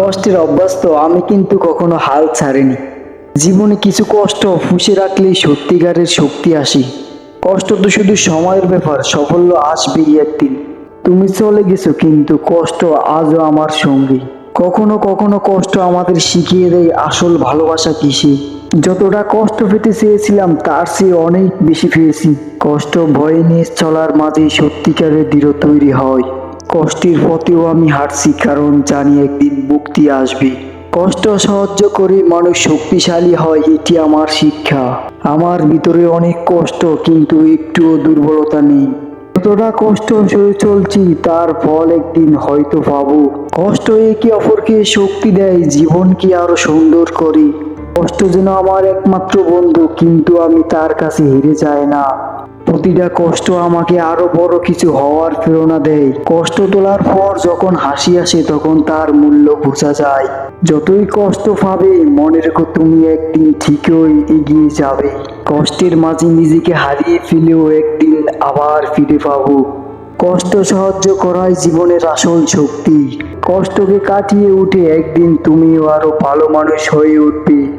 কষ্টের অভ্যস্ত আমি কিন্তু কখনো হাল ছাড়িনি। জীবনে কিছু কষ্ট পুষে রাখলেই সত্যিকারের শক্তি আসে। কষ্ট তো শুধু সময়ের ব্যাপার, সাফল্য আসবেই একদিন। তুমি চলে গেছো কিন্তু কষ্ট আজও আমার সঙ্গী। কখনো কখনো কষ্ট আমাদের শিখিয়ে দেয় আসল ভালোবাসা কিসে। যতটা কষ্ট পেতে চেয়েছিলাম তার চেয়ে অনেক বেশি পেয়েছি। কষ্ট ভয় নিয়ে চলার মাঝেই সত্যিকারের দৃঢ় তৈরি হয়। কষ্টের পথেও আমি হাঁটছি কারণ জানি একদিন মুক্তি আসবে। কষ্ট সহ্য করে মানুষ শক্তিশালী হয়, এটি আমার শিক্ষা। আমার ভিতরে অনেক কষ্ট কিন্তু একটুও দুর্বলতা নেই। যতটা কষ্ট সয়ে চলছি তার ফল একদিন হয়তো পাবো। কষ্ট একে অপরকে শক্তি দেয়, জীবনকে আরো সুন্দর করে। কষ্ট যেন আমার একমাত্র বন্ধু, কিন্তু আমি তার কাছে হেরে যাই না। প্রতিটা কষ্ট আমাকে আরো বড় কিছু হওয়ার প্রেরণা দেয়। কষ্ট তোলার পর যখন হাসি আসে তখন তার মূল্য বোঝা যায়। যতই কষ্ট পাবে মনে রেখো তুমি একদিন ঠিকই এগিয়ে যাবে। কষ্টের মাঝে নিজেকে হারিয়ে ফেলেও একদিন আবার ফিরে পাবো। কষ্ট সহ্য করাই জীবনের আসল শক্তি। কষ্টকে কাটিয়ে উঠে একদিন তুমিও আরো ভালো মানুষ হয়ে উঠবে।